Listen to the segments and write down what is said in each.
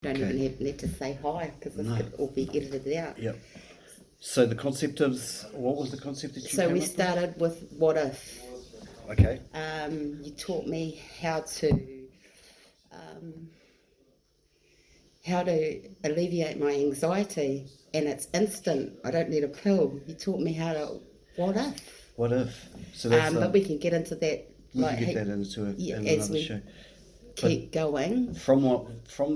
Don't even need to say hi because this could all be edited out. Yep. So the concept of, what was the concept that you So came we up with? started with what if. Okay. You taught me how to alleviate my anxiety, and it's instant. I don't need a pill. You taught me how to what if. What if? So that's But we can get into that. we can get that into in as another we show. keep going. From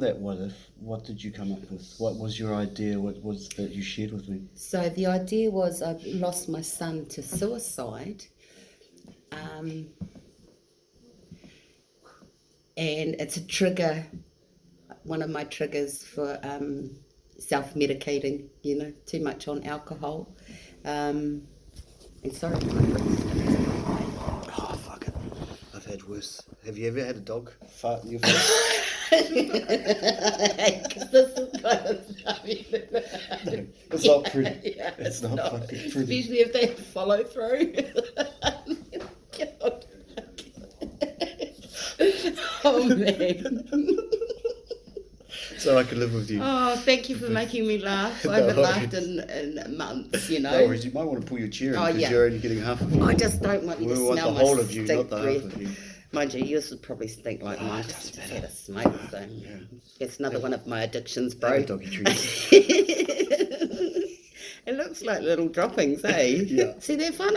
that what if, what did you come up with? What was your idea? What was that you shared with me? So the idea was I've lost my son to suicide. And it's a trigger, one of my triggers for self-medicating, too much on alcohol. And sorry, Oh, fuck it. I've had worse. Have you ever had a dog fart in your face? This is kind of It's not pretty. Yeah, it's not fucking pretty. Especially if they follow through. God. Oh, man. So I could live with you. Oh, thank you for making me laugh. I haven't laughed in months, No worries, you might want to pull your chair in because you're only getting half of it. I just don't want you to smell the my whole of you, stink not the breath. half of you. Mind you, yours would probably stink like mine. Just had a smoke, so it's another one of my addictions, bro. Doggy treats. It looks like little droppings, eh? Yeah. See that fun?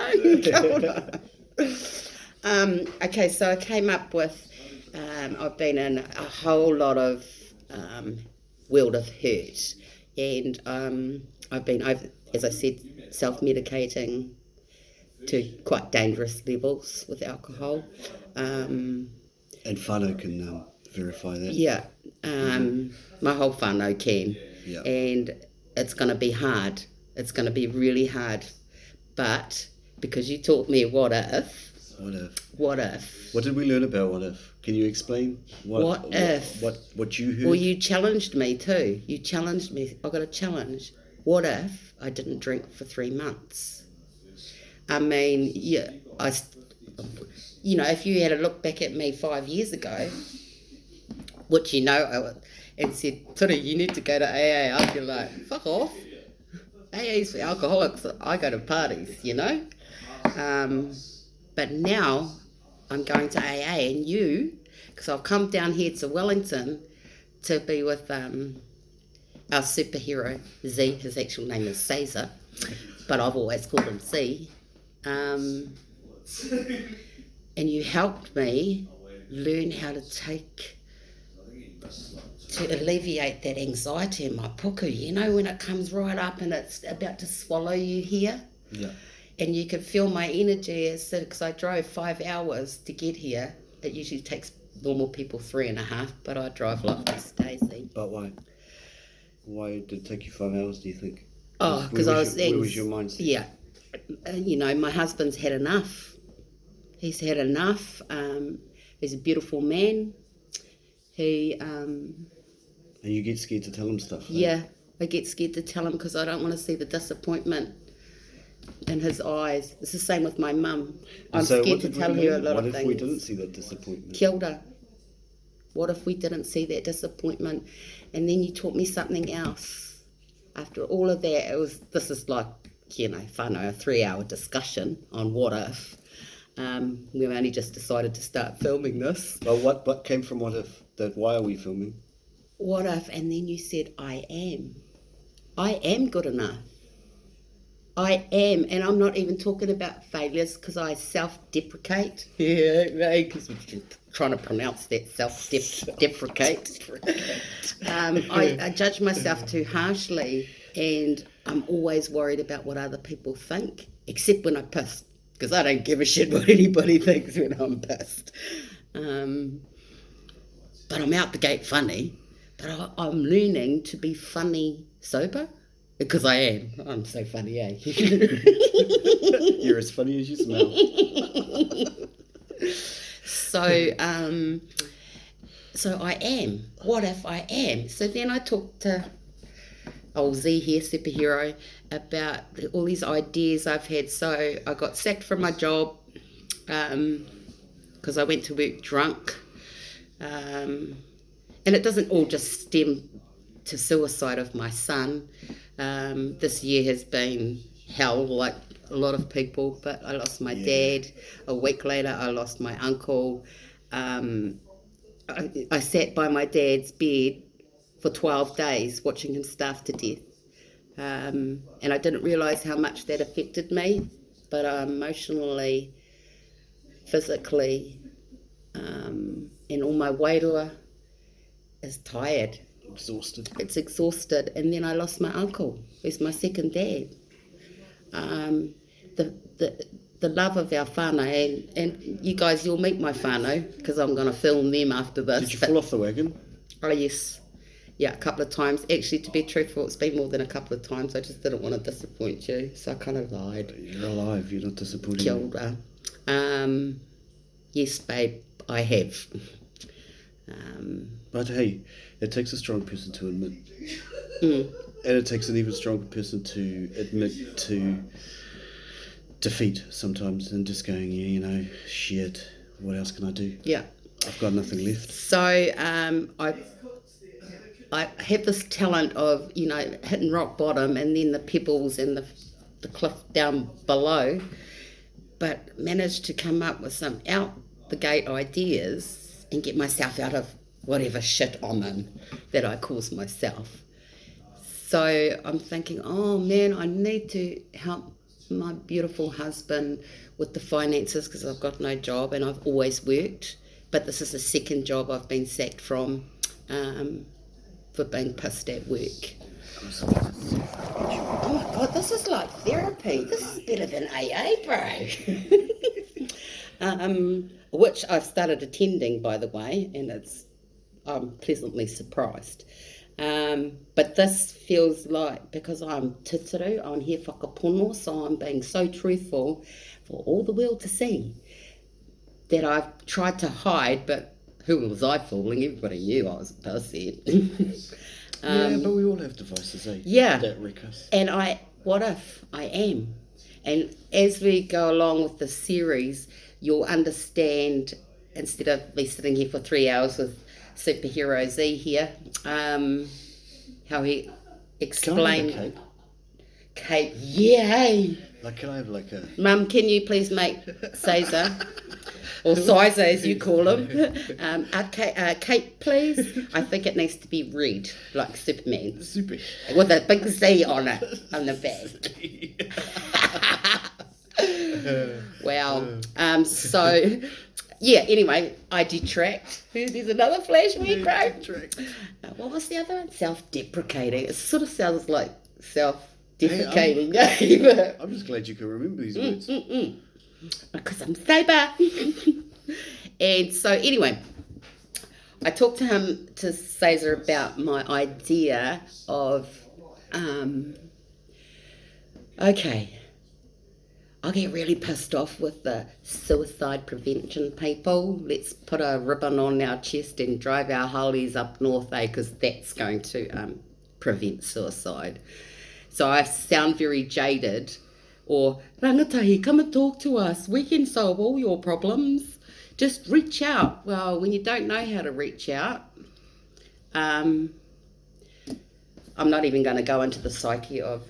Okay, so I came up with, I've been in a whole lot of world of hurt, and I've been, as I said, self-medicating to quite dangerous levels with alcohol. And whānau can verify that. Yeah, my whole whānau can. Yeah. And it's going to be hard. It's going to be really hard. But because you taught me what if. What if? What did we learn about what if? Can you explain what you heard? Well, you challenged me too. You challenged me. I got a challenge. What if I didn't drink for 3 months? I mean, yeah, if you had a look back at me 5 years ago, which and said, Turi, you need to go to AA, I'd be like, fuck off. AA's for alcoholics. I go to parties, But now I'm going to AA, and because I've come down here to Wellington to be with our superhero, Z. His actual name is Caesar, but I've always called him C. And you helped me learn how to alleviate that anxiety in my puku, when it comes right up and it's about to swallow you here. Yeah. And you can feel my energy because I drove 5 hours to get here. It usually takes normal people 3.5, but I drive like this, Daisy. But why? Why did it take you 5 hours, do you think? Oh, because where was your mindset? Yeah. My husband's had enough. He's had enough. He's a beautiful man. And you get scared to tell him stuff? Yeah, I get scared to tell him because I don't want to see the disappointment in his eyes. It's the same with my mum. I'm scared to tell her a lot of things. What if we didn't see that disappointment? Killed her. What if we didn't see that disappointment? And then you taught me something else. After all of that, this is like, whānau, a 3-hour discussion on what if. We've only just decided to start filming this. Well, what came from what if? Why are we filming? What if? And then you said, I am. I am good enough. I am, and I'm not even talking about failures because I self-deprecate. Yeah, because we're trying to pronounce that self-deprecate. I judge myself too harshly, and I'm always worried about what other people think, except when I piss, because I don't give a shit what anybody thinks when I'm pissed. But I'm out the gate funny, but I'm learning to be funny sober. Because I am. I'm so funny, eh? You're as funny as you smell. So I am. What if I am? So then I talked to old Z here, superhero, about all these ideas I've had. So I got sacked from my job because I went to work drunk. And And it doesn't all just stem to suicide of my son. This year has been hell, like a lot of people, but I lost my dad. A week later, I lost my uncle. I sat by my dad's bed for 12 days watching him starve to death. And I didn't realise how much that affected me, but emotionally, physically, and all my wairua is tired. Exhausted. It's exhausted. And then I lost my uncle, who's my second dad. The love of our whānau, and you guys, you'll meet my whānau, because I'm going to film them after this. Did you fall off the wagon? Oh, yes. Yeah, a couple of times. Actually, to be truthful, it's been more than a couple of times. I just didn't want to disappoint you, so I kind of lied. You're alive, you're not disappointing. Kia ora. Yes, babe, I have. But hey, it takes a strong person to admit. Mm. And it takes an even stronger person to admit to defeat sometimes, and just going, yeah, you know, shit, what else can I do? Yeah. I've got nothing left. So I have this talent of, you know, hitting rock bottom and then the pebbles and the cliff down below, but managed to come up with some out the gate ideas and get myself out of whatever shit I'm in that I cause myself. So I'm thinking, oh man, I need to help my beautiful husband with the finances because I've got no job and I've always worked, but this is the second job I've been sacked from for being pissed at work. Oh my God, this is like therapy. This is better than AA, bro. Which I've started attending, by the way, and I'm pleasantly surprised. But this feels like, because I'm titiru, I'm here Whakapono, so I'm being so truthful for all the world to see, that I've tried to hide, but who was I fooling? Everybody knew I was a pussy. Yeah, but we all have devices, eh? Yeah. That wreck us. And what if I am? And as we go along with the series, you'll understand, instead of me sitting here for 3 hours with Superhero Z here, how he explained... Can I have a Cape, yay! Like, can I have like a... Mum, can you please make Caesar, or Sizer as you call him, a cape, please? I think it needs to be red, like Superman. Super. With a big Z on it, on the back. Wow. So, yeah, anyway, I detract. There's another flashback, bro. What was the other one? Self-deprecating. It sort of sounds like self-defecating. Hey, I'm just glad you can remember these words. Because I'm sober. And so, anyway, I talked to Caesar about my idea of, okay, I get really pissed off with the suicide prevention people. Let's put a ribbon on our chest and drive our holies up north, because that's going to prevent suicide. So I sound very jaded. Or, rangatahi, come and talk to us. We can solve all your problems. Just reach out. Well, when you don't know how to reach out, I'm not even going to go into the psyche of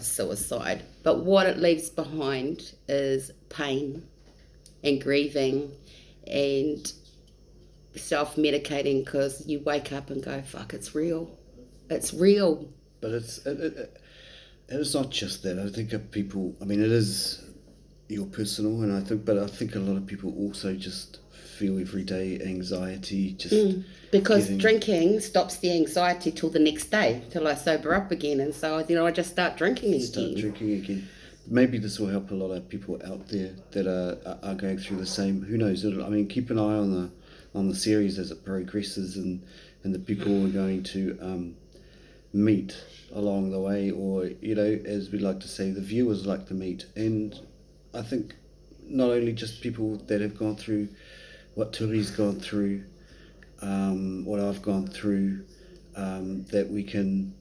suicide. But what it leaves behind is pain and grieving and self-medicating, because you wake up and go, fuck, it's real. It's real. But it's not just that. I think of people, I mean, it is your personal, and I think a lot of people also just feel everyday anxiety, because drinking stops the anxiety till the next day, till I sober up again, and so I just start drinking again. Maybe this will help a lot of people out there that are going through the same. Who knows? I mean, keep an eye on the series as it progresses, and the people we're going to meet along the way, or, you know, as we like to say, the viewers like to meet. And I think not only just people that have gone through what Turi's gone through, what I've gone through, that we can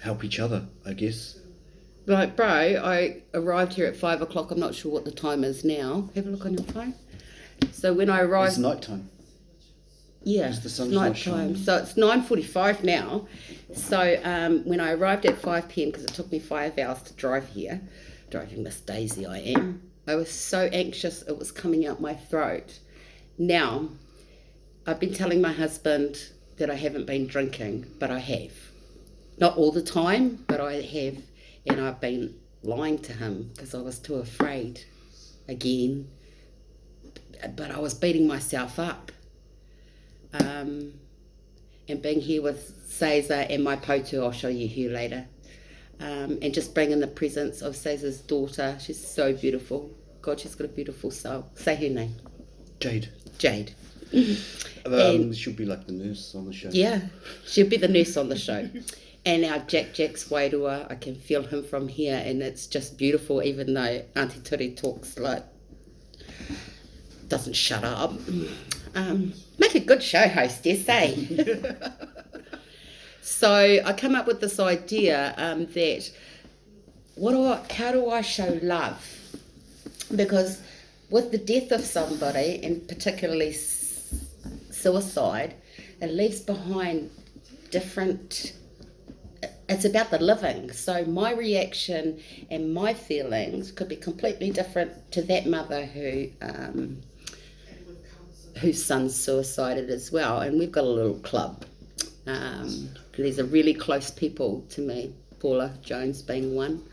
help each other, I guess. Right, bro, I arrived here at 5 o'clock. I'm not sure what the time is now. Have a look on your phone. So when I arrived... It's night time. Yeah, Because the it's sun's not night shining. time. So it's 9:45 now. So when I arrived at 5 p.m, because it took me 5 hours to drive here, driving Miss Daisy I am, I was so anxious it was coming out my throat. Now, I've been telling my husband that I haven't been drinking, but I have. Not all the time, but I have. And I've been lying to him because I was too afraid again. But I was beating myself up. And being here with Caesar and my potu, I'll show you here later. And just bringing the presence of Caesar's daughter. She's so beautiful. God, she's got a beautiful soul. Say her name. Jade. Jade. And she'll be like the nurse on the show. yeah, she'll be the nurse on the show. And our Jack's wairua, I can feel him from here, and it's just beautiful, even though Auntie Turi talks like, doesn't shut up. Make a good show hostess, eh? So I come up with this idea that how do I show love? Because with the death of somebody, and particularly suicide, it leaves behind different. It's about the living. So my reaction and my feelings could be completely different to that mother whose son suicided as well. And we've got a little club. These are really close people to me, Paula Jones being one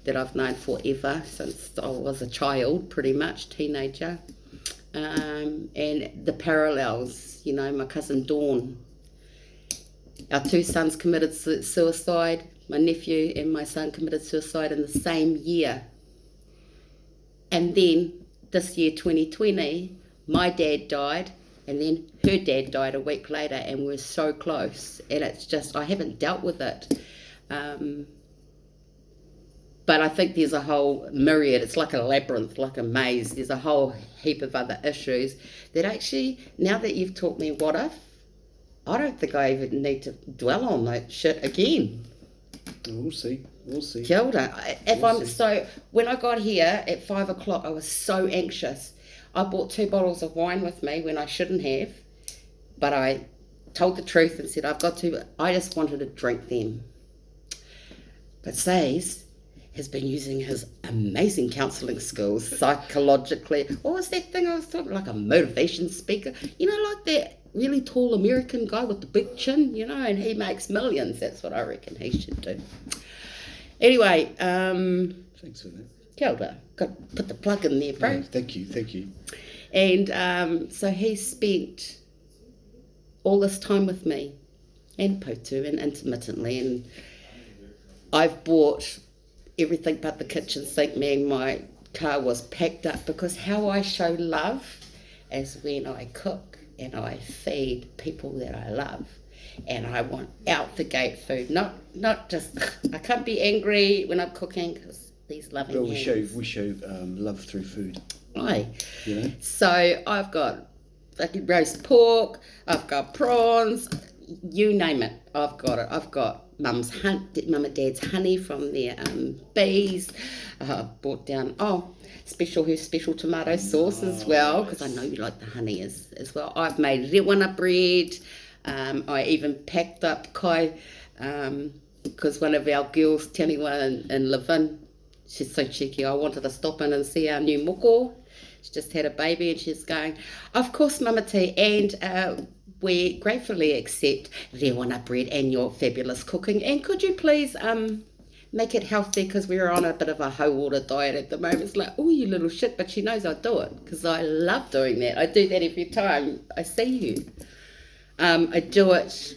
that I've known forever, since I was a child, pretty much, teenager. And the parallels, my cousin Dawn. Our two sons committed suicide. My nephew and my son committed suicide in the same year. And then this year, 2020, my dad died, and then her dad died a week later, and we're so close. And it's just, I haven't dealt with it. But I think there's a whole myriad, it's like a labyrinth, like a maze. There's a whole heap of other issues that actually, now that you've taught me what if, I don't think I even need to dwell on that shit again. We'll see. Kia ora. So when I got here at 5 o'clock, I was so anxious. I bought 2 bottles of wine with me when I shouldn't have, but I told the truth and said I just wanted to drink them. But Says has been using his amazing counselling skills psychologically. What was that thing I was talking, like a motivation speaker? Like that really tall American guy with the big chin, and he makes millions. That's what I reckon he should do. Anyway, thanks for that. Kia ora. Got to put the plug in there, bro. Yeah, thank you. And so he spent all this time with me and Potu and intermittently, and I've bought everything but the kitchen sink. My car was packed up, because how I show love is when I cook and I feed people that I love, and I want out the gate food, not just, I can't be angry when I'm cooking, because these loving But hands. we show love through food. Aye. Yeah. So I've got roast pork, I've got prawns, you name it, I've got it. I've got Mum and Dad's honey from their bees. Brought down her special tomato sauce as well, because I know you like the honey as well. I've made rewana bread. I even packed up kai, because one of our girls, Taniwa in Levin, she's so cheeky. I wanted to stop in and see our new moko. She just had a baby, and she's going, of course, Mama T, and we gratefully accept rewana bread and your fabulous cooking. And could you please make it healthy, because we're on a bit of a whole water diet at the moment. It's like, oh, you little shit, but she knows I do it, because I love doing that. I do that every time I see you. I do it.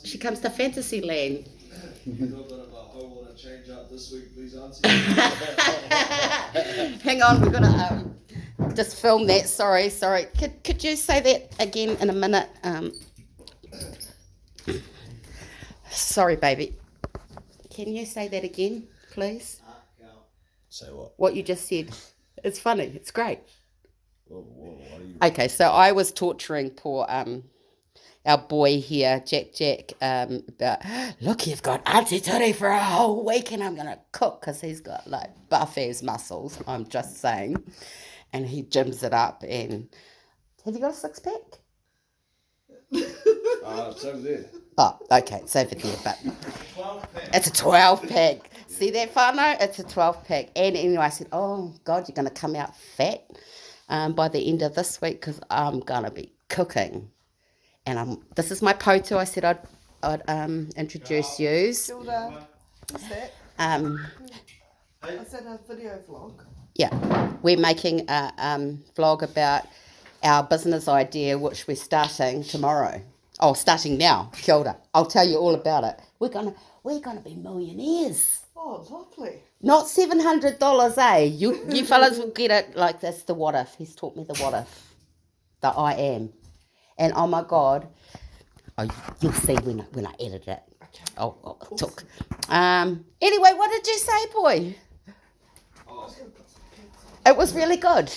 She comes to Fantasyland. Hang on, we're gonna just film that. Sorry. Could you say that again in a minute? Sorry, baby. Can you say that again, please? Say what? What you just said. It's funny. It's great. What are you... Okay, so I was torturing poor our boy here, Jack, about, look, you've got Auntie Turi for a whole week, and I'm going to cook, because he's got like buff as muscles, I'm just saying. And he gyms it up. And have you got a 6-pack? It's over there. Oh, okay, it's over there, but it's a 12-pack. See that, whānau? It's a 12-pack. And anyway, I said, oh, God, you're going to come out fat by the end of this week because I'm going to be cooking. And this is my poto. I said I'd introduce you. Hilda, what's that? Is that a video vlog? Yeah, we're making a vlog about our business idea, which we're starting tomorrow. Oh, starting now. Kia ora. I'll tell you all about it. We're gonna be millionaires. Oh, lovely. Not $700, eh? You fellas will get it like this. The what if. He's taught me the what if. The I am. And oh my God. Oh, you'll see when I edit it. Okay. I'll talk. Anyway, what did you say, boy? It was really good.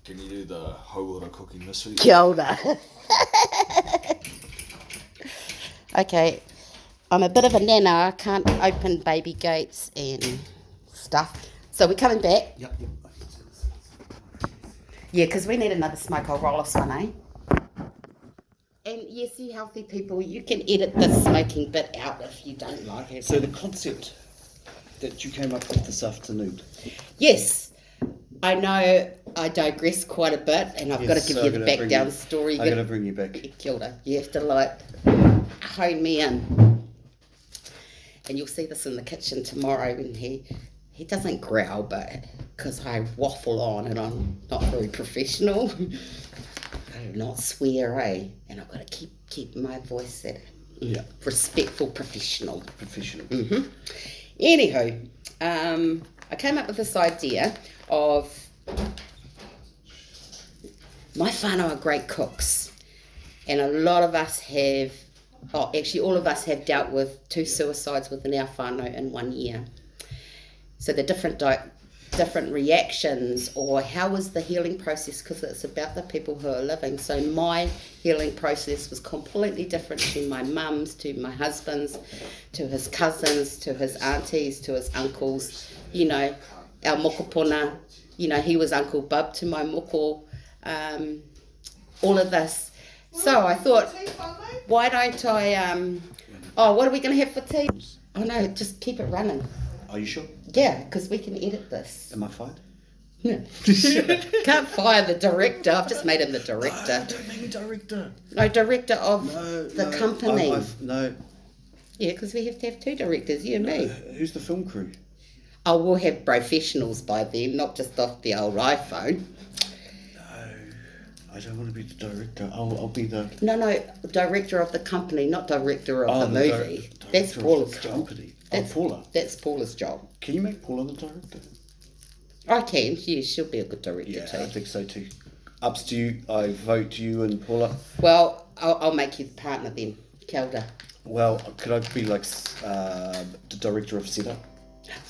Can you do the Hauora cooking this week? Kia ora. Okay, I'm a bit of a nana. I can't open baby gates and stuff. So we're coming back. Yep. Yeah, because we need another smoke. I'll roll us one, eh? And yes, you healthy people, you can edit the smoking bit out if you don't like it. So the concept that you came up with this afternoon. Yes, I know I digress quite a bit, and I've got to give you the background story. I'm going to bring you back. Kia ora. You have to hone me in. And you'll see this in the kitchen tomorrow when he doesn't growl, but because I waffle on and I'm not very professional. I do not swear, eh? And I've got to keep my voice at respectful, professional. Mm-hmm. Anywho, I came up with this idea of my whānau are great cooks, and a lot of us have, actually all of us have dealt with 2 suicides within our whānau in 1 year. So the different reactions, or how was the healing process, because it's about the people who are living. So my healing process was completely different to my mum's, to my husband's, to his cousins, to his aunties, to his uncles, you know, our Whakapona, you know, he was Uncle Bub to my moko, all of this. So I thought, why don't I, what are we going to have for tea? Oh no, just keep it running. Are you sure? Yeah, because we can edit this. Am I fired? No. Can't fire the director. I've just made him the director. No, don't make me director. No, director of the company. No. Yeah, because we have to have 2 directors, you and me. Who's the film crew? Oh, we'll have professionals by then, not just off the old iPhone. No, I don't want to be the director. I'll be the... No, director of the company, not director of the movie. That's Paula's job. Paula. That's Paula's job. Can you make Paula the director? I can. Yeah, she'll be a good director Yeah, too. I think so too. Ups to you. I vote you and Paula. Well, I'll make you the partner then. Kia ora. Well, could I be like the director of setup?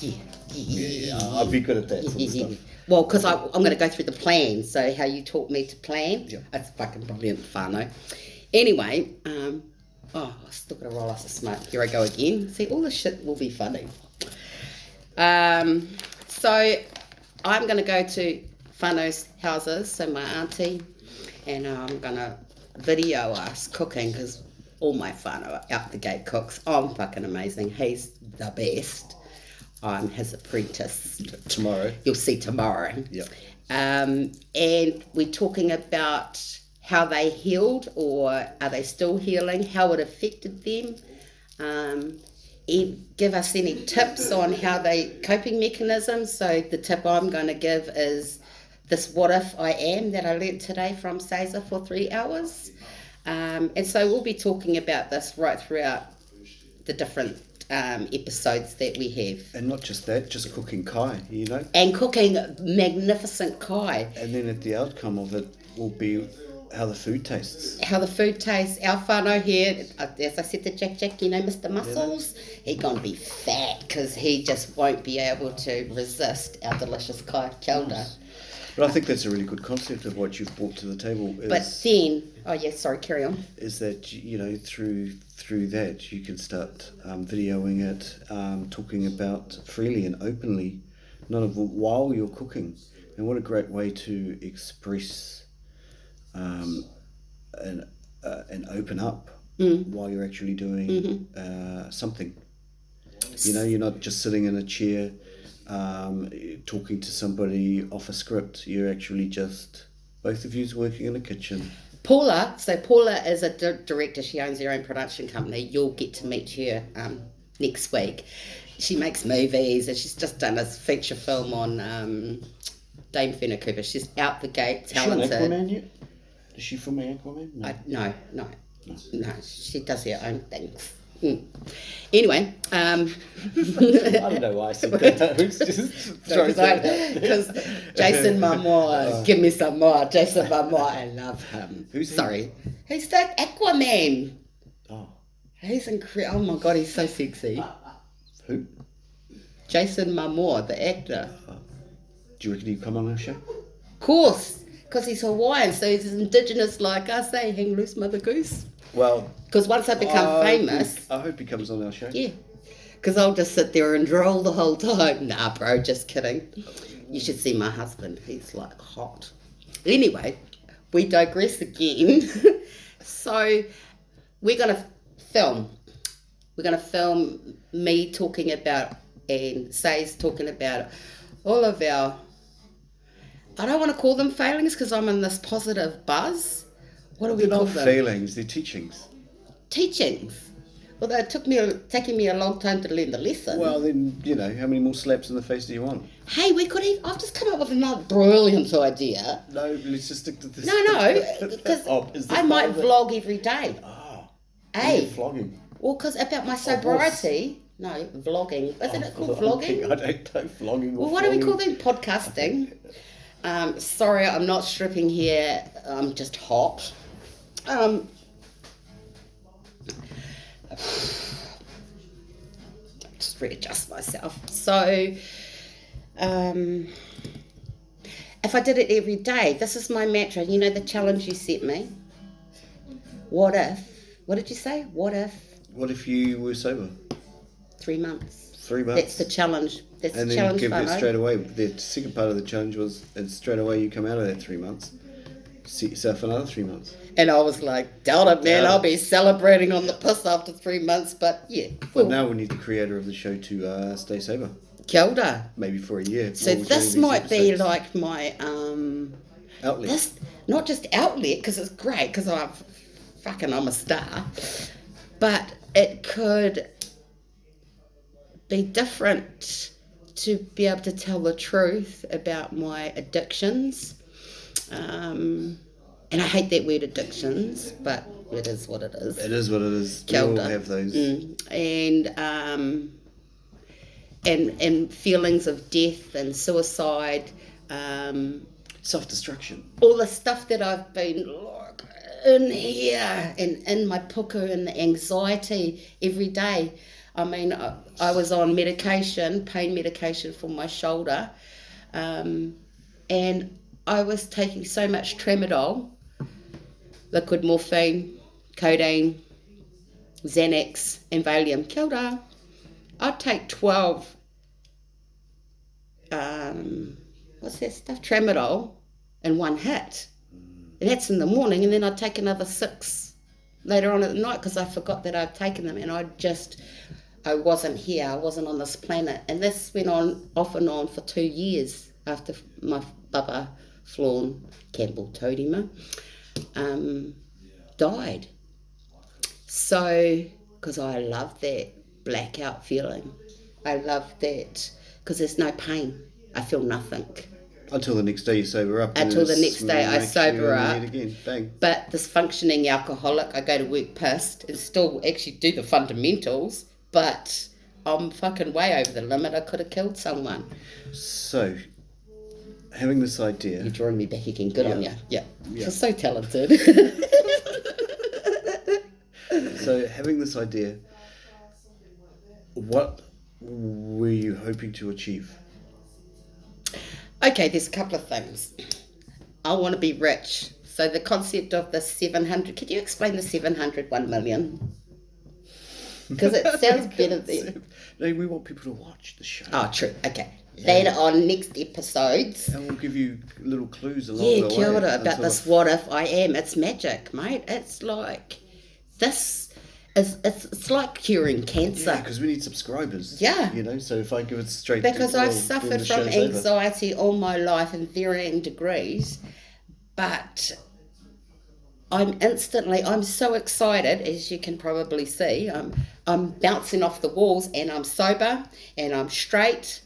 Yeah. I'd be good at that sort of stuff. Well, because I'm going to go through the plan. So how you taught me to plan. Yeah. That's fucking brilliant, whānau. Anyway, I still got to roll us a smoke. Here I go again. See, all this shit will be funny. So I'm going to go to whānau's houses, so my auntie, and I'm going to video us cooking because all my whānau are out the gate cooks. I'm fucking amazing. He's the best. I'm his apprentice. Tomorrow. You'll see tomorrow. Yeah. And we're talking about how they healed, or are they still healing, how it affected them. Give us any tips on how they coping mechanisms. So the tip I'm going to give is this what if I am that I learnt today from Cesar for 3 hours. And so we'll be talking about this right throughout the different episodes that we have. And not just that, just cooking kai, you know. And cooking magnificent kai. And then at the outcome of it will be how the food tastes. How the food tastes. Our whānau here, as I said to Jack, you know, Mr. Muscles, he's going to be fat because he just won't be able to resist our delicious kai. Kia ora. But I think that's a really good concept of what you've brought to the table. But then, carry on. Is that, you know, through that you can start videoing it, talking about freely and openly, while you're cooking. And what a great way to express and open up while you're actually doing something. You know, you're not just sitting in a chair talking to somebody off a script. You're actually just, both of you's working in a kitchen. Paula is a director. She owns her own production company. You'll get to meet her next week. She makes movies, and she's just done a feature film on Dame Fiona Cooper. She's out the gate, talented. Is she on Aquaman yet? Is she filming Aquaman? No. No. She does her own things. Anyway, I don't know why I said that. Because Jason Momoa, give me some more. Jason Momoa, I love him. Who's he? Sorry, he's the Aquaman. Oh, He's incredible. Oh my god, he's so sexy. who? Jason Momoa, the actor. Do you reckon he'd come on our show? Of course, because he's Hawaiian, so he's indigenous like us. Eh? Hang loose, mother goose. Well, Because once I become famous, I hope he comes on our show. yeah. Because I'll just sit there and droll the whole time. Nah, bro, just kidding. You should see my husband. He's like hot. Anyway, we digress again. So we're going to film. We're going to film me talking about, and Say's talking about all of our, I don't want to call them failings because I'm in this positive buzz. What do we They're call not them? failings, they're teachings. Teachings. Well, it taking me a long time to learn the lesson. Well, then, you know, how many more slaps in the face do you want? Hey, I've just come up with another brilliant idea. No, let's just stick to this. No, because I might vlog every day. Oh, Hey, flogging. well, because about my sobriety. No, vlogging. Isn't it called vlogging? I don't know, vlogging or Well, what do we flogging. call them? Podcasting. Sorry, I'm not stripping here. I'm just hot. Just readjust myself. So, if I did it every day, this is my mantra. You know the challenge you set me? What did you say? What if you were sober? 3 months? 3 months. That's the challenge. That's And the then challenge, give it Fano. straight away. The second part of the challenge was, and straight away you come out of that 3 months. Set yourself another 3 months. And I was like, doubt it, man. Doubt I'll it. be celebrating on the piss after 3 months. But yeah. But now we need the creator of the show to stay sober. Kia ora. Maybe for a year. So while we're this doing these might be episodes. like my Outlet. this not just outlet because it's great because I'm a star, but it could be different to be able to tell the truth about my addictions. And I hate that word addictions, but it is what it is. It is what it is. We Kia all ora. have those. And feelings of death and suicide, Self-destruction. all the stuff that I've been like in here and in my puku and the anxiety every day. I mean, I was on medication, pain medication for my shoulder, and I was taking so much tramadol, liquid morphine, codeine, Xanax, and Valium. Kia ora. I'd take 12, what's that stuff? Tramadol in one hit. And that's in the morning, and then I'd take another 6 later on at night because I forgot that I'd taken them, and I wasn't here, I wasn't on this planet. And this went on off and on for 2 years after my baba, Flawn Campbell Todima, died. So, because I love that blackout feeling. I love that because there's no pain. I feel nothing. Until the next day you sober up. and Until the it's next day I makes sober you up. need again. Bang. But this functioning alcoholic, I go to work pissed and still actually do the fundamentals, but I'm fucking way over the limit. I could have killed someone. So, having this idea. You're drawing me back again. Good on you. Yeah. Yeah. You're so talented. So, having this idea, what were you hoping to achieve? Okay, there's a couple of things. I want to be rich. So the concept of the 700, could you explain the 700, 1 million? Because it sounds better than... No, we want people to watch the show. Oh, true. Okay. Later on, next episodes. And we'll give you little clues along Yeah, the way. kia ora, about until this what if I am. It's magic, mate. It's like... This is... It's like curing cancer. Yeah, because we need subscribers. Yeah. You know, so if I give it straight Because to... I've well, then suffered the from show's over. anxiety all my life in varying degrees, but I'm so excited, as you can probably see. I'm bouncing off the walls, and I'm sober, and I'm straight,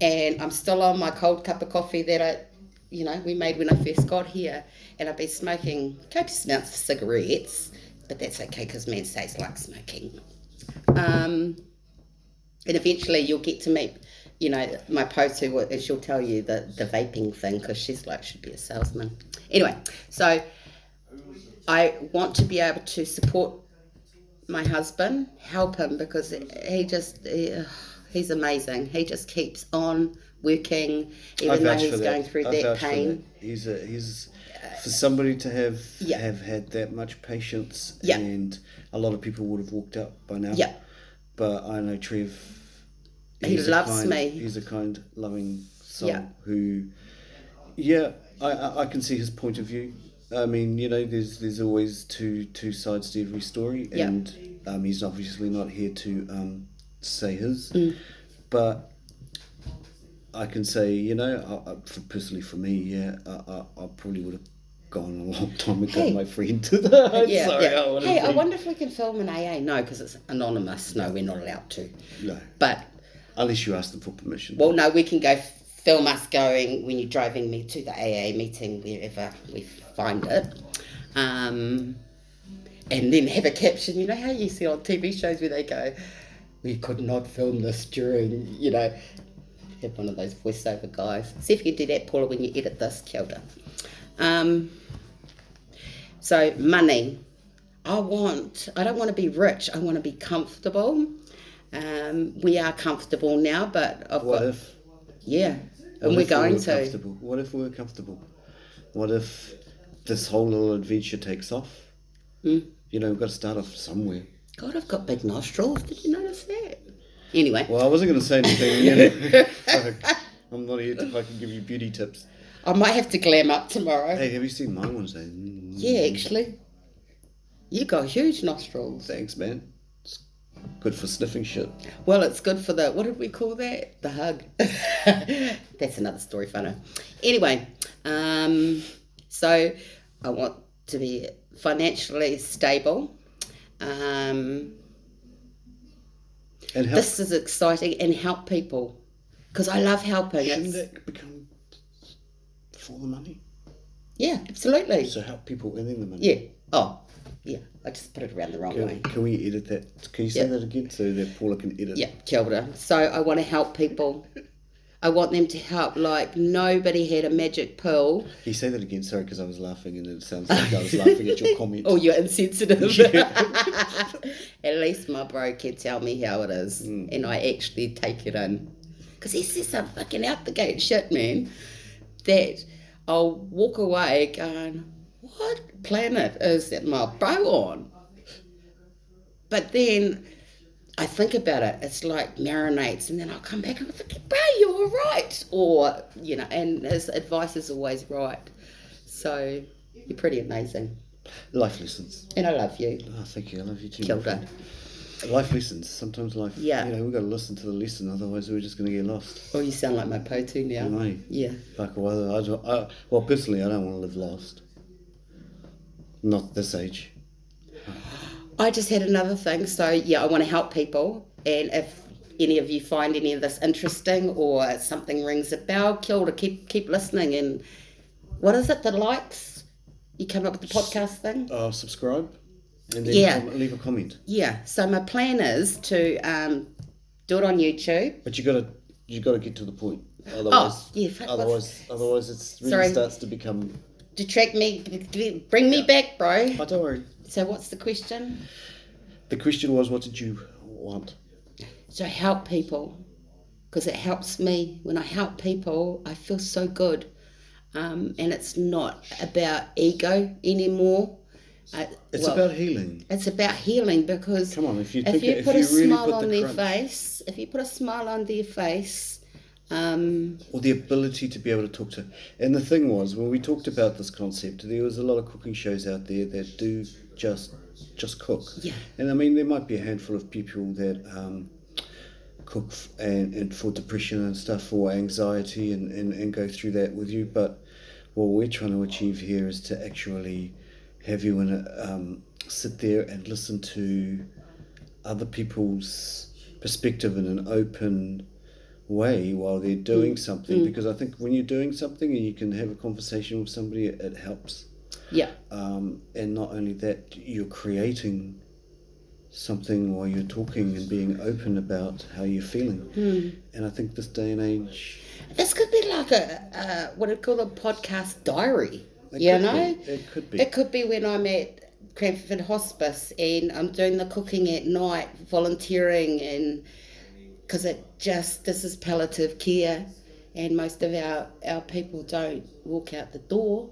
and I'm still on my cold cup of coffee that we made when I first got here, and I've been smoking copious amounts of cigarettes, but that's okay because man says like smoking. And eventually you'll get to meet, my po-tu, and she'll tell you the vaping thing, because she's like, should be a salesman. Anyway, so I want to be able to support my husband, help him, because he's amazing. He just keeps on working, even though he's going through that pain. He's for somebody to have had that much patience, and a lot of people would have walked out by now. Yeah. But I know Trev. He loves me. He's a kind, loving soul who, I can see his point of view. I mean, there's always two sides to every story, and he's obviously not here to say his, but I can say, personally for me, I probably would have gone a long time ago, my friend. Sorry, I wonder if we can film an AA. No, because it's anonymous. No, we're not allowed to. No. But unless you ask them for permission. Well, no, we can go film us going when you're driving me to the AA meeting, wherever we find it. And then have a caption. You know how you see on TV shows where they go, we could not film this during, have one of those voiceover guys. See if you can do that, Paula, when you edit this. Kia ora. So money. I don't want to be rich. I want to be comfortable. We are comfortable now, but What if? Yeah, and we're going to. Comfortable? What if we're comfortable? What if this whole little adventure takes off? We've got to start off somewhere. God, I've got big nostrils. Did you notice that? Anyway. Well, I wasn't going to say anything. I'm not here to fucking give you beauty tips. I might have to glam up tomorrow. Hey, have you seen my ones? Yeah, actually. You got huge nostrils. Thanks, man. It's good for sniffing shit. Well, it's good for what did we call that? The hug. That's another story, funno. Anyway, so I want to be financially stable. And this is exciting, and help people, because I love helping. Shouldn't that become for the money? Yeah, absolutely. So help people and then the money. Yeah. Oh, yeah. I just put it around the wrong way. Can we edit that? Can you say that again so that Paula can edit? Yeah, kia ora. So I want to help people. I want them to help like nobody had a magic pill. Can you say that again? Sorry, because I was laughing and it sounds like I was laughing at your comment. Oh, you're insensitive. Yeah. At least my bro can tell me how it is, and I actually take it in. Because he says some fucking out the gate shit, man, that I'll walk away going, what planet is that my bro on? But then I think about it, it's like marinates, and then I'll come back and I'm like, bro, you were right. Or, and his advice is always right. So you're pretty amazing. Life lessons. And I love you. Oh, thank you. I love you too. Kia ora. Life lessons. Sometimes life, we've got to listen to the lesson, otherwise we're just going to get lost. Oh, you sound like my po-tu now. No. Yeah. Well, personally, I don't want to live lost. Not this age. I just had another thing. So, I want to help people. And if any of you find any of this interesting or something rings a bell, kia ora, keep listening. And what is it, the likes? You come up with the podcast thing? Subscribe. And then leave a comment. Yeah. So my plan is to do it on YouTube. But you got to get to the point. Otherwise, otherwise it really starts to become. Detract me, bring me back, bro. Oh, don't worry. So what's the question? The question was, what did you want? So help people, because it helps me. When I help people, I feel so good. And it's not about ego anymore. It's about healing. It's about healing because Come on, if you if you put really a smile put on the their crunch, face, if you put a smile on their face, or the ability to be able to talk to. And the thing was, when we talked about this concept, there was a lot of cooking shows out there that do just cook. Yeah. And I mean, there might be a handful of people that cook and for depression and stuff, or anxiety, and go through that with you. But what we're trying to achieve here is to actually have you sit there and listen to other people's perspective in an open way while they're doing something, because I think when you're doing something and you can have a conversation with somebody, it helps. yeah, And not only that, you're creating something while you're talking and being open about how you're feeling. And I think this day and age, this could be like a what I call a podcast diary. it could be. It could be when I'm at Cranford Hospice and I'm doing the cooking at night, volunteering, and because this is palliative care, and most of our people don't walk out the door.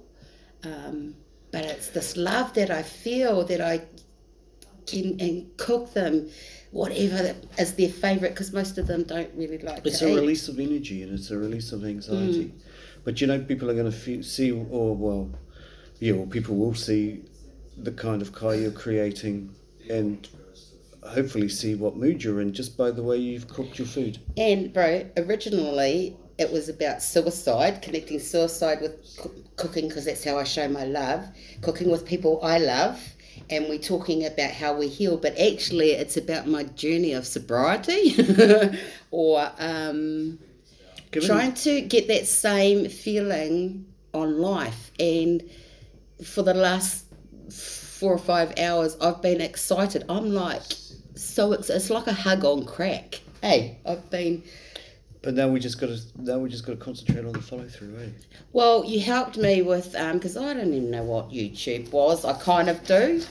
But it's this love that I feel that I can and cook them whatever is their favourite, because most of them don't really like It's to a eat. release of energy and it's a release of anxiety. But people are going to see, people will see the kind of kai you're creating and hopefully see what mood you're in just by the way you've cooked your food. And bro, originally it was about suicide, connecting suicide with cooking, because that's how I show my love, cooking with people I love, and we're talking about how we heal, but actually it's about my journey of sobriety or trying to get that same feeling on life. And for the last 4 or 5 hours I've been excited. I'm like, it's like a hug on crack. Hey, But now we just got to concentrate on the follow through, eh? Well, you helped me with because I don't even know what YouTube was. I kind of do.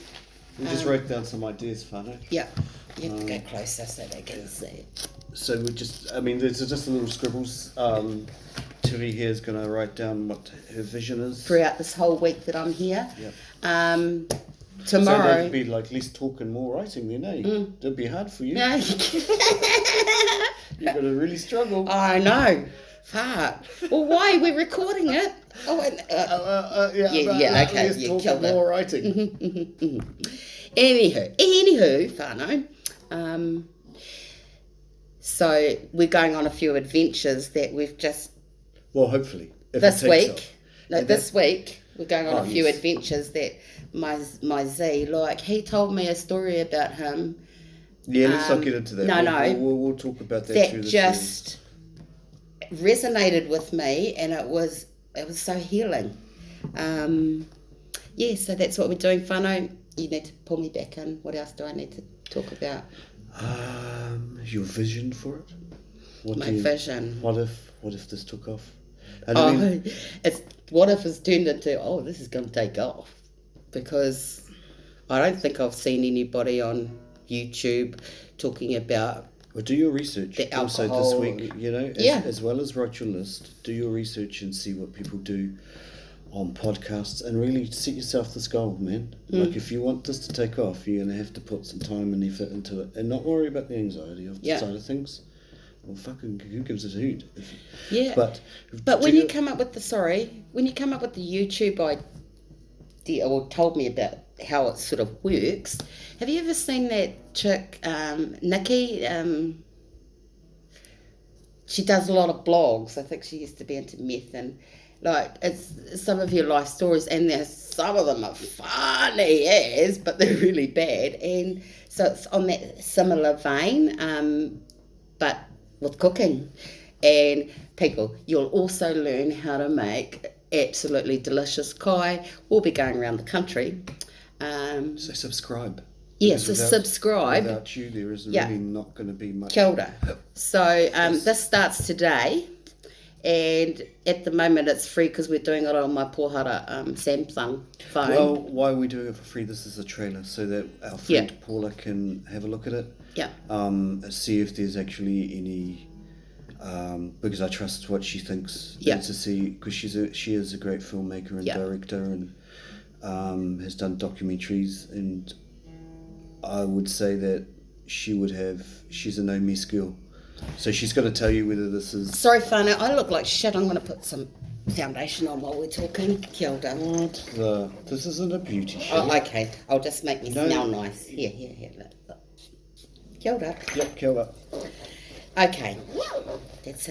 We just wrote down some ideas, whānau. Yeah, you have to go closer so they can see. So there's just a little scribbles. Tiri here is going to write down what her vision is. Throughout this whole week that I'm here. Yep. Tomorrow. So that'd be like less talk and more writing then, eh? That'd be hard for you. No. You're going to really struggle. I know. Fuck. Well, why? We're recording it. Oh, and, okay. Less You talk killed and more it. writing. Anywho, whānau. So we're going on a few adventures that we've just... Well, hopefully. This week. Off. No, this week we're going on a few yes. adventures that my Z, like, he told me a story about him. Yeah, let's not get into that. No. We'll talk about that through That the just resonated with me, and it was so healing. So that's what we're doing, whānau. You need to pull me back in. What else do I need to talk about? Your vision for it. Vision. What if this took off? It's what if it's turned into this is going to take off, because I don't think I've seen anybody on YouTube talking about. Well, do your research. The also alcohol. this week, as well as write your list. Do your research and see what people do on podcasts, and really set yourself this goal, man. Like, if you want this to take off, you're going to have to put some time and effort into it, and not worry about the anxiety of the side of things. Well, fucking, who gives a hoot? But when you come up with the YouTube idea, or told me about how it sort of works, have you ever seen that chick, Nikki? She does a lot of blogs. I think she used to be into meth, and like, it's some of your life stories, and some of them are funny as, but they're really bad. And so it's on that similar vein, but with cooking. And people, you'll also learn how to make absolutely delicious kai. We'll be going around the country. So subscribe. Yes, subscribe. Without you, there is really not going to be much. Kia ora. So this starts today, and at the moment it's free because we're doing it on my Pohara Samsung phone. Well, why are we doing it for free? This is a trailer so that our friend Paula can have a look at it. Yeah. See if there's actually any, because I trust what she thinks. Yeah. To see, because she is a great filmmaker and director, and has done documentaries, and I would say that she's a no mess girl. So she's going to tell you whether this is... Sorry, Whānau, I look like shit. I'm going to put some foundation on while we're talking. Kia ora. This isn't a beauty show. Oh, okay. I'll just make me smell nice. Here. Look. Kia ora. Yep, kia ora. Okay. That's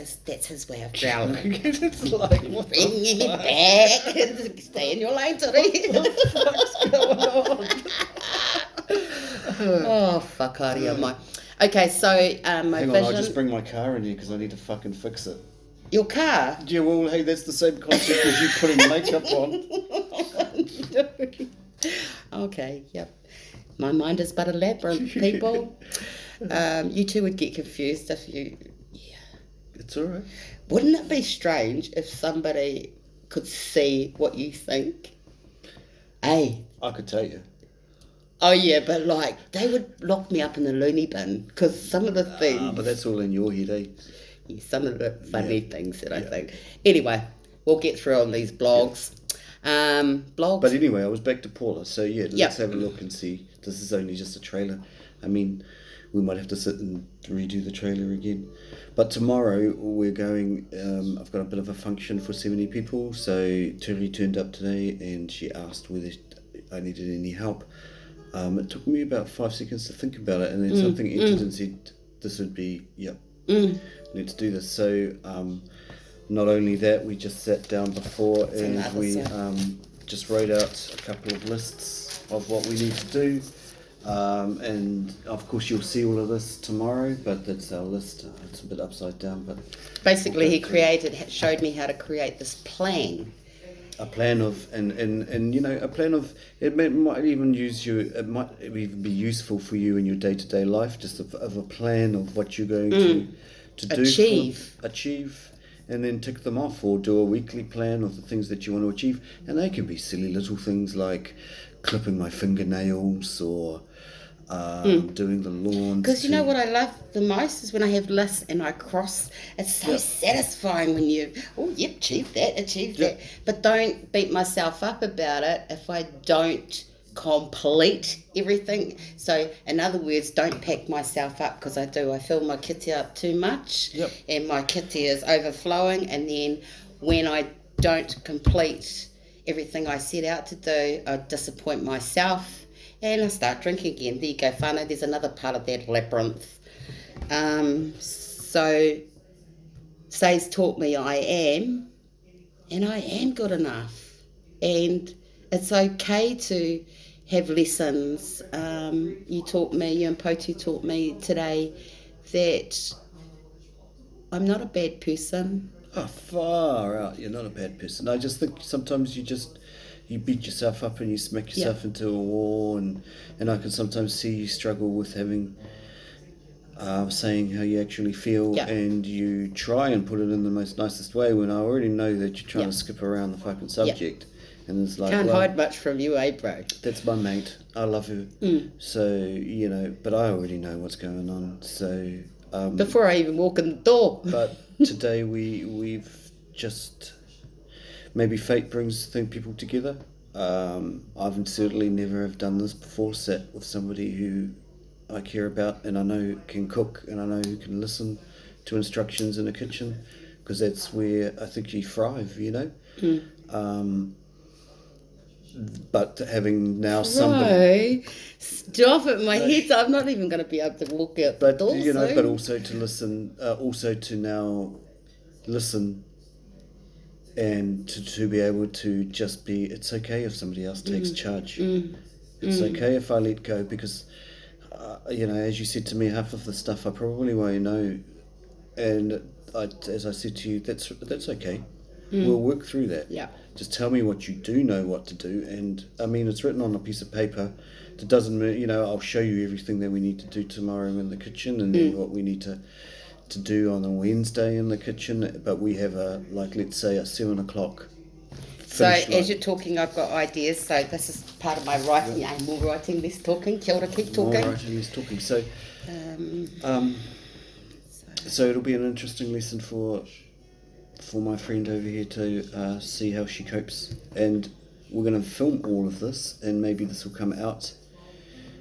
his way of growling. It's like, what Bring it back. Stay in your lane, Tony. what's going on? Oh, whakaria mai. Okay, so my Hang vision... on, I'll just bring my car in here because I need to fucking fix it. Your car? Yeah, well, hey, that's the same concept as you putting makeup on. Okay, yep. My mind is but a labyrinth, people. You two would get confused if you... Yeah. It's all right. Wouldn't it be strange if somebody could see what you think? Hey. I could tell you. Oh, yeah, but like, they would lock me up in the loony bin because some of the things... But that's all in your head, eh? Yeah, some of the funny things that I think. Anyway, we'll get through on these blogs. Blogs. But anyway, I was back to Paula. So yeah, let's have a look and see. This is only just a trailer. I mean, we might have to sit and redo the trailer again. But tomorrow we're going, I've got a bit of a function for 70 people. So Turi turned up today and she asked whether I needed any help. It took me about 5 seconds to think about it, and then something entered and said, this would be, let's do this. So not only that, we just sat down before and we just wrote out a couple of lists of what we need to do. And of course you'll see all of this tomorrow, but that's our list. It's a bit upside down, but basically he showed me how to create this plan. A plan of, and you know, a plan of, might even be useful for you in your day-to-day life, just of a plan of what you're going to do, achieve, and then tick them off, or do a weekly plan of the things that you want to achieve. And they can be silly little things like clipping my fingernails or doing the lawn. Because you know what I love the most is when I have lists and I cross. It's so satisfying when achieved that. But don't beat myself up about it if I don't complete everything. So in other words, don't pack myself up, because I do. I fill my kitty up too much and my kitty is overflowing, and then when I don't complete everything I set out to do, I disappoint myself and I start drinking again. There you go, whānau. There's another part of that labyrinth. So Say's taught me I am, and I am good enough. And it's okay to have lessons. You and Potu taught me today that I'm not a bad person. Oh, far out. You're not a bad person. I just think sometimes you beat yourself up and you smack yourself into a wall, and I can sometimes see you struggle with having saying how you actually feel, and you try and put it in the most nicest way when I already know that you're trying to skip around the fucking subject. And it's like, can't hide much from you, bro? That's my mate. I love her. So, you know, but I already know what's going on. So before I even walk in the door. But today we've just, maybe fate brings people together. I've certainly never have done this before, sat with somebody who I care about and I know can cook and I know who can listen to instructions in the kitchen, because that's where I think you thrive, you know. But having now somebody... Stop it, my head's... I'm not even going to be able to walk out the door you know, soon. but also to listen, also to now listen and to be able to just be... It's okay if somebody else takes charge. It's okay if I let go, because, you know, as you said to me, half of the stuff I probably won't know. And as I said to you, that's okay. We'll work through that. Yeah. Just tell me what you do know what to do. And I mean, it's written on a piece of paper. That doesn't mean, you know, I'll show you everything that we need to do tomorrow in the kitchen, and then what we need to do on a Wednesday in the kitchen. But we have let's say a 7 o'clock. So as you're talking, I've got ideas. So this is part of my writing. Yeah, more writing, less talking. Kia ora, keep talking. More writing, less talking. So it'll be an interesting lesson for my friend over here to see how she copes. And we're going to film all of this, and maybe this will come out.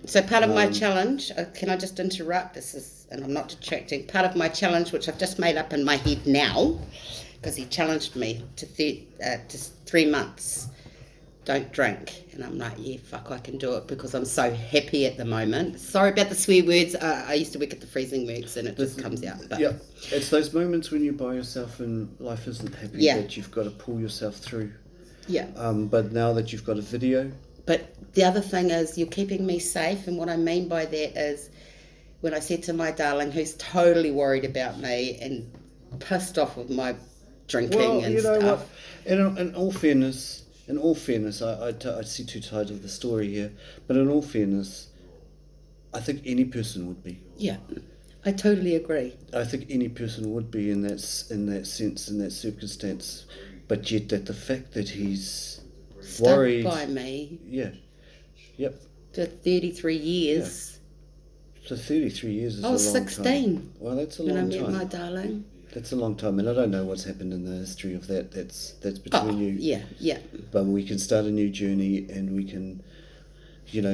So part of my challenge, can I just interrupt? And I'm not detracting. Part of my challenge, which I've just made up in my head now, because he challenged me to 3 months, don't drink. And I'm like, yeah, fuck, I can do it because I'm so happy at the moment. Sorry about the swear words. I used to work at the freezing works and it just comes out. But Yeah, it's those moments when you're by yourself and life isn't happy that you've got to pull yourself through. Yeah. But now that you've got a video... But the other thing is you're keeping me safe, and what I mean by that is when I said to my darling, who's totally worried about me and pissed off with my drinking and stuff. What? In all fairness, I see two sides of the story here, but in all fairness, I think any person would be. Yeah, I totally agree. I think any person would be in that sense, in that circumstance, but yet that the fact that he's worried by me. Yeah. Yep. For 33 years. Yeah. So 33 years is a long 16 time. Well, that's a long time. When I met my darling. That's a long time, and I don't know what's happened in the history of that. That's between you. Yeah. But we can start a new journey, and we can,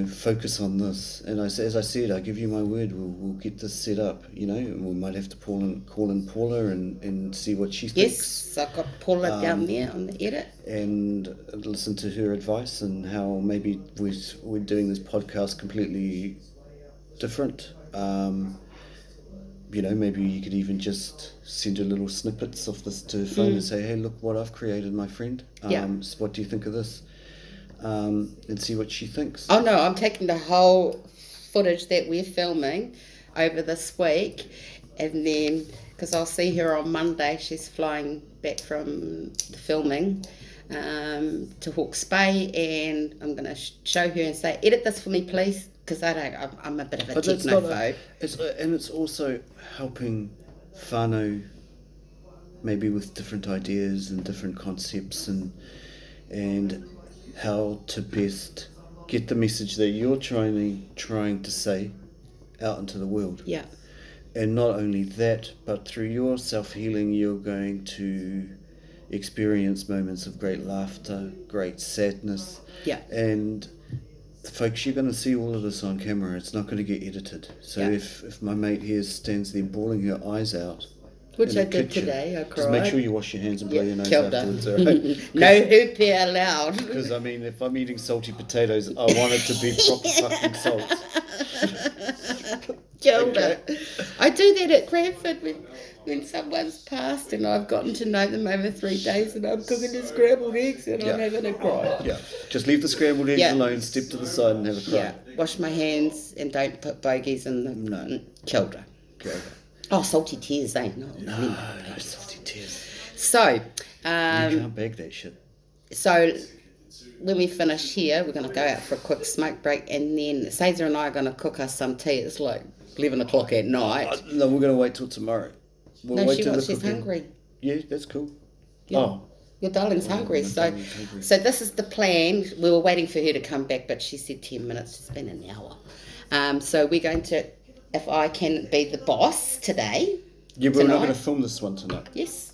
focus on this. And as I said, I give you my word, we'll get this set up. And we might have to call in Paula and see what she thinks. Yes, I've got Paula down there on the edit. And listen to her advice and how maybe we're doing this podcast completely different. Maybe you could even just send her little snippets of this to her phone and say, hey, look what I've created, my friend. So what do you think of this? And see what she thinks. Oh, no, I'm taking the whole footage that we're filming over this week. And then, because I'll see her on Monday, she's flying back from the filming to Hawke's Bay. And I'm going to show her and say, edit this for me, please. Because I'm a bit of a technophobe. And it's also helping whānau maybe with different ideas and different concepts and how to best get the message that you're trying to say out into the world. Yeah. And not only that, but through your self-healing, you're going to experience moments of great laughter, great sadness. Yeah. And folks, you're going to see all of this on camera. It's not going to get edited. So if my mate here stands there bawling her eyes out, which I did today, I cried. Just make sure you wash your hands and blow your nose afterwards. All right? No hoopy allowed. Because if I'm eating salty potatoes, I want it to be proper fucking salt. Okay. I do that at Cranford when someone's passed and I've gotten to know them over 3 days and I'm cooking the scrambled eggs and I'm having a cry. Yeah. Just leave the scrambled eggs alone, step to the side and have a cry. Yeah. Wash my hands and don't put bogies in the children. Oh, salty tears, eh? No salty tears. So, you can't bag that shit. So, when we finish here, we're going to go out for a quick smoke break, and then Caesar and I are going to cook us some tea. It's like 11 o'clock at night. No, we're going to wait till tomorrow. She's hungry. Yeah, that's cool. Yeah. Oh. Your darling's hungry. So this is the plan. We were waiting for her to come back, but she said 10 minutes. It's been an hour. So we're going to, if I can be the boss today. Yeah, but we're not going to film this one tonight. Yes.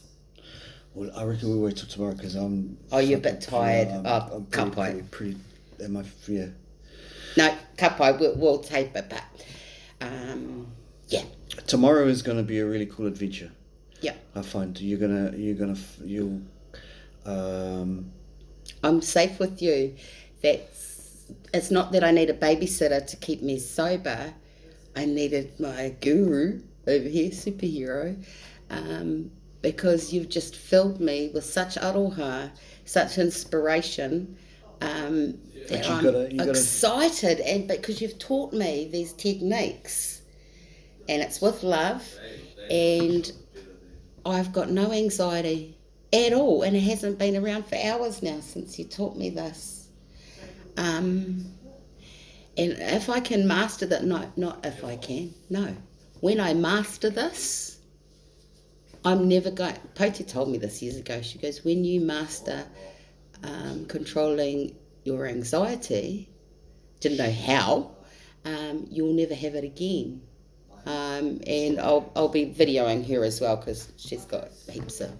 Well, I reckon we'll wait till tomorrow because I'm... Oh, you're a bit tired. I'm pretty... yeah. No, kapai, we'll tape it, but... yeah. Tomorrow is going to be a really cool adventure. Yeah. I find you'll... I'm safe with you. It's not that I need a babysitter to keep me sober. I needed my guru over here, superhero, because you've just filled me with such aroha, such inspiration, that I'm excited, and because you've taught me these techniques, and it's with love, and I've got no anxiety at all, and it hasn't been around for hours now since you taught me this. And if I can master that, not if I can, no. When I master this, I'm never going... Poti told me this years ago. She goes, when you master controlling your anxiety, didn't know how, you'll never have it again. And I'll be videoing her as well because she's got heaps of...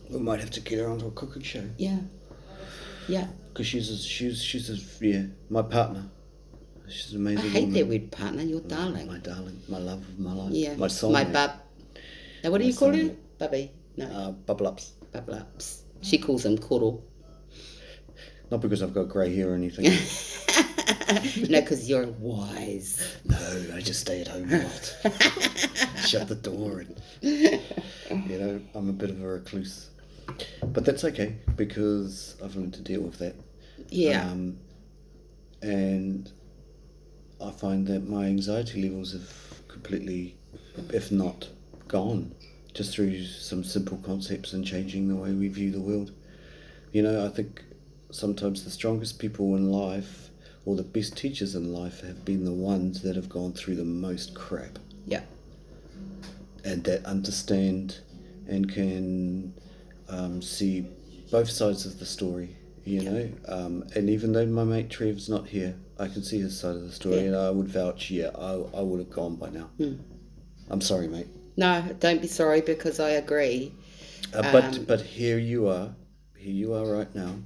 we might have to get her onto a cooking show. Yeah. Yeah. Because my partner. She's an I amazing hate woman. that word partner. You're darling. My darling, my love of my life. Yeah. My soulmate. My bub. Now, what do My you call her? soulmate. Bubby? No. Bubble ups. Bubble ups. She calls him Koro. Not because I've got grey hair or anything. No, because you're wise. No, I just stay at home a lot. Shut the door and, I'm a bit of a recluse. But that's okay because I've learned to deal with that. Yeah. And I find that my anxiety levels have completely, if not gone, just through some simple concepts and changing the way we view the world. I think sometimes the strongest people in life or the best teachers in life have been the ones that have gone through the most crap. Yeah. And that understand and can see both sides of the story, and even though my mate Trev's not here, I can see his side of the story, and I would vouch, I would have gone by now. I'm sorry, mate. No, don't be sorry because I agree. But here you are right now,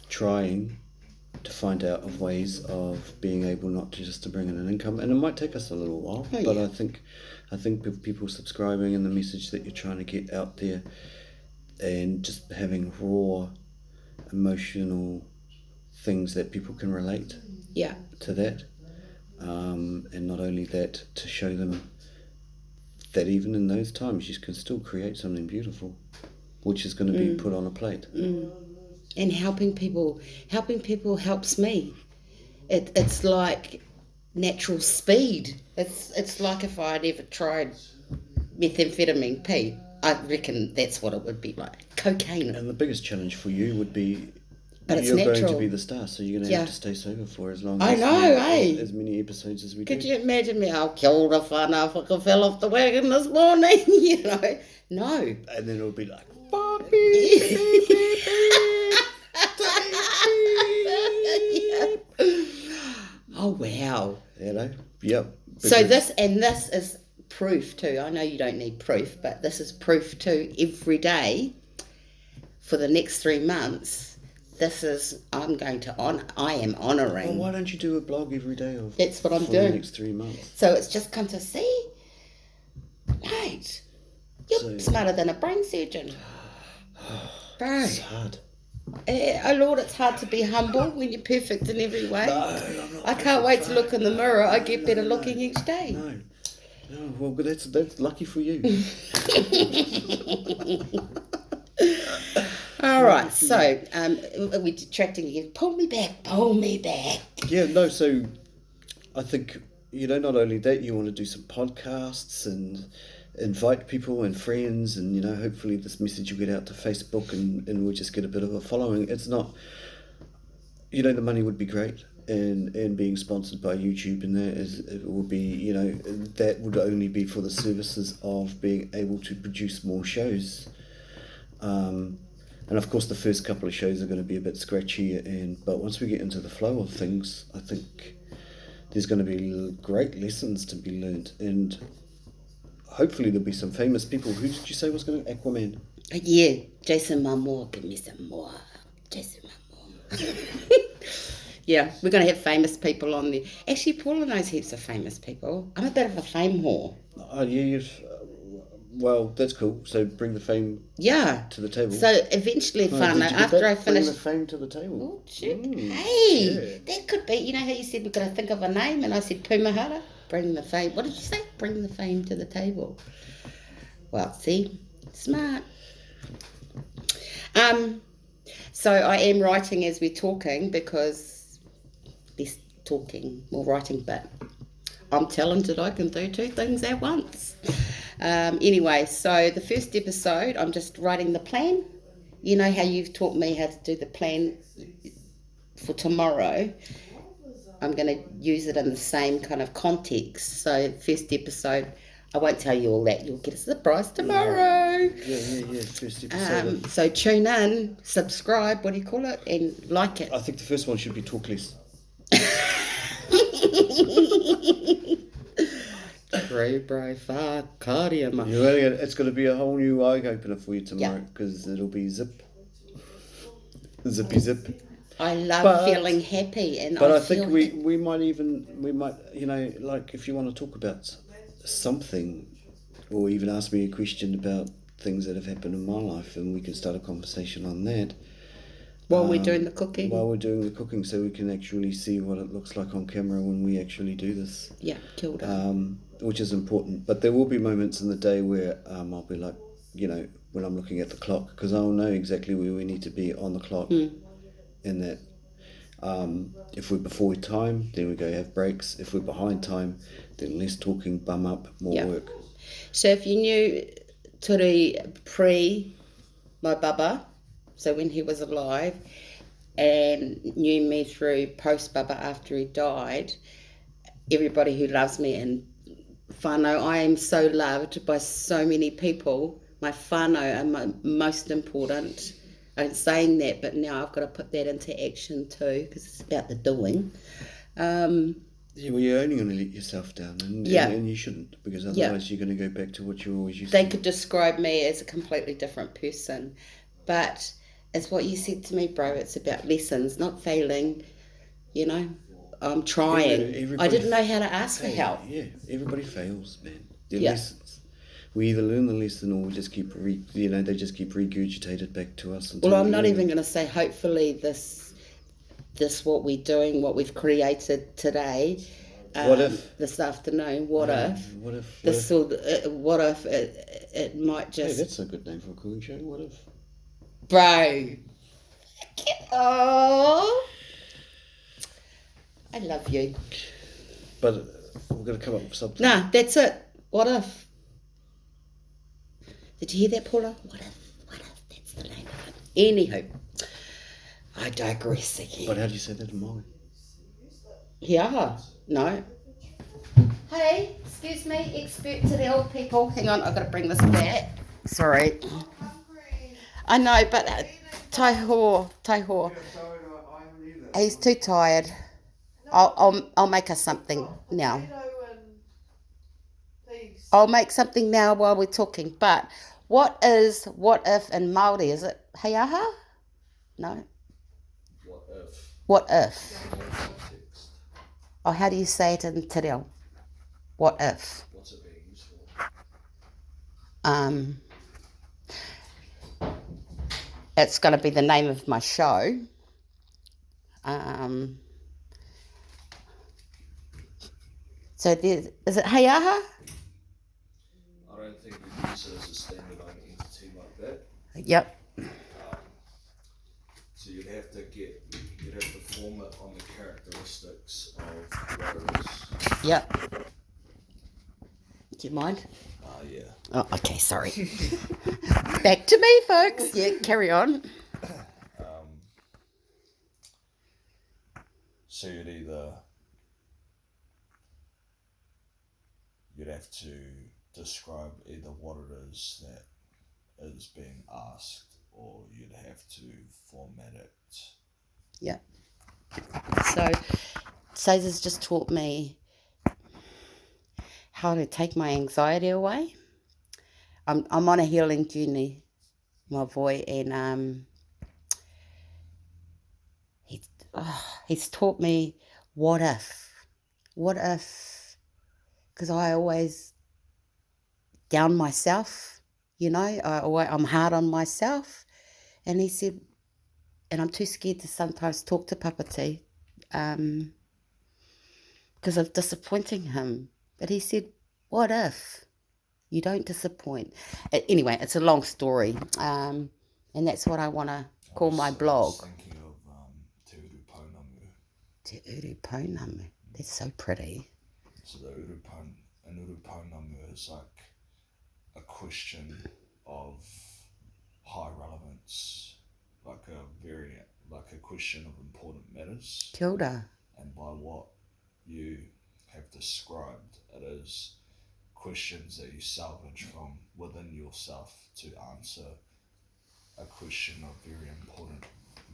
trying to find out of ways of being able not to just to bring in an income, and it might take us a little while, but I think with people subscribing and the message that you're trying to get out there, and just having raw emotional things that people can relate to that, and not only that, to show them that even in those times you can still create something beautiful, which is going to be put on a plate. And helping people helps me. It's like natural speed. It's like if I'd ever tried methamphetamine P. I reckon that's what it would be like. Cocaine. And the biggest challenge for you would be, but it's you're natural. going to be the star, so you're going to have to stay sober for as long I as know, eh? as many episodes as we do. Could you imagine me? I'll kill the whānau if I fell off the wagon this morning, No. And then it'll be like, fuck me, Oh, wow. Yep. So this is proof too. I know you don't need proof, but this is proof too. Every day for the next 3 months, I am honouring. Well, why don't you do a blog every day That's what I'm for doing. the next 3 months? So it's just come to see, mate, you're smarter than a brain surgeon. Bro. It's hard. Oh Lord, it's hard to be humble when you're perfect in every way. No, I'm not. I can't wait to look in the mirror. I get better looking each day. No, well, that's lucky for you. All right, so we're detracting again. Pull me back. Yeah, no, so I think, not only that, you want to do some podcasts and invite people and friends, and hopefully this message will get out to Facebook and we'll just get a bit of a following. It's not, the money would be great, and being sponsored by YouTube and it would be, that would only be for the services of being able to produce more shows. And of course the first couple of shows are going to be a bit scratchy, but once we get into the flow of things, I think there's going to be great lessons to be learned, and hopefully there'll be some famous people. Who did you say was going to Aquaman? Yeah, Jason Momoa. Give me some more. Jason Momoa. Yeah, we're going to have famous people on there. Actually, Paula knows heaps of famous people. I'm a bit of a fame whore. Oh, yeah, well, that's cool. So bring the fame to the table. So eventually, after I finish... Bring the fame to the table. Oh, shit. That could be. You know how you said we've got to think of a name, and I said Pumahara? Bring the fame. What did you say? Bring the fame to the table. Well, see? Smart. So I am writing as we're talking, because less talking, more writing, but I'm talented. I can do 2 things at once. Anyway, so the first episode, I'm just writing the plan. You know how you've taught me how to do the plan for tomorrow. I'm going to use it in the same kind of context. So first episode, I won't tell you all that. You'll get a surprise tomorrow. Yeah. First episode. So tune in, subscribe, what do you call it, and like it. I think the first one should be talk less. True, bro. Whakapono. It's going to be a whole new eye opener for you tomorrow, because it'll be zip. zippy zip. I love But- feeling happy, and But I feel think we might, you know, like if you want to talk about something, or even ask me a question about things that have happened in my life, and we can start a conversation on that. while we're doing the cooking. While we're doing the cooking, so we can actually see what it looks like on camera when we actually do this. Yeah, kia ora. Which is important. But there will be moments in the day where I'll be like, you know, when I'm looking at the clock, because I'll know exactly where we need to be on the clock. In that, if we're before time, then we go have breaks. If we're behind time, then less talking, bum up, more work. So if you knew Turi pre my baba, so when he was alive, and knew me through post baba after he died, everybody who loves me and whānau, I am so loved by so many people. My whānau are my most important. I'm saying that, but now I've got to put that into action too, because it's about the doing. Yeah, well, you're only going to let yourself down, and you shouldn't, because otherwise you're going to go back to what you always used to They do. could describe me as a completely different person, but it's what you said to me, bro. It's about lessons, not failing. You know, I'm trying. I didn't know how to ask for help. Yeah, everybody fails, man. They're Yeah. lessons. We either learn the lesson, or we just keep they just keep regurgitated back to us. Well, I'm not even going to say. Hopefully, this what we're doing, what we've created today. What if this afternoon? What if? What if? This what if it might Hey, just, that's a good name for a cooking show. What if? bro? Oh, I love you. But we're going to come up with something. Nah, that's it. What if? Did you hear that, Paula? What if? What if? That's the name of it. Anywho, I digress again. But how do you say that in Māori? Yeah, no. Hey, excuse me, expert to the old people. Hang on, I've got to bring this back. Sorry. I know, but Taiho. He's too tired. I'll make us something now. I'll make something now while we're talking. But what if in Māori? Is it heiaha? No. What if? Oh, how do you say it in Te Reo? What if? What's it being used for? It's going to be the name of my show. So is it heiaha? I don't think we use it as a standalone entity like that. Yep. So you'd have to form it on the characteristics of what it is. Yep. Do you mind? Yeah. Oh, okay, sorry. Back to me, folks. Yeah, carry on. So you'd have to describe either what it is that is being asked, or you'd have to format it. Yeah. So, Cesar's just taught me how to take my anxiety away. I'm on a healing journey, my boy, and he's taught me what if, because I always down myself, you know, I'm hard on myself, and he said, and I'm too scared to sometimes talk to Papati, because of disappointing him. But he said, what if you don't disappoint? Anyway, it's a long story, and that's what I want to call my blog. I was thinking of Te Uru Pounamu. Te Uru Pounamu. That's so pretty. So the Uru Pounamu is like a question of high relevance, like a question of important matters. Kia ora. And by what you have described, it is questions that you salvage from within yourself to answer a question of very important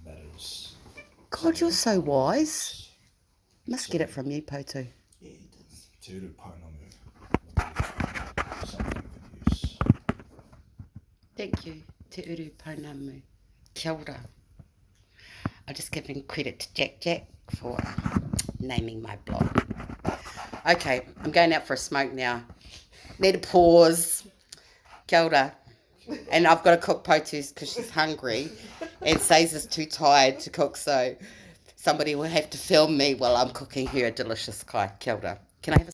matters. God, you're so wise. Must get it from you, Poto. Yeah, it does. Te Uru Pounamu. Something you could use. Thank you. Te Uru Pounamu. Kia ora. I'm just giving credit to Jack for naming my blog. Okay, I'm going out for a smoke now. Need a pause. Kia ora. And I've got to cook Potus because she's hungry. And Caesar's too tired to cook, so somebody will have to film me while I'm cooking her a delicious kai. Kia ora. Can I have a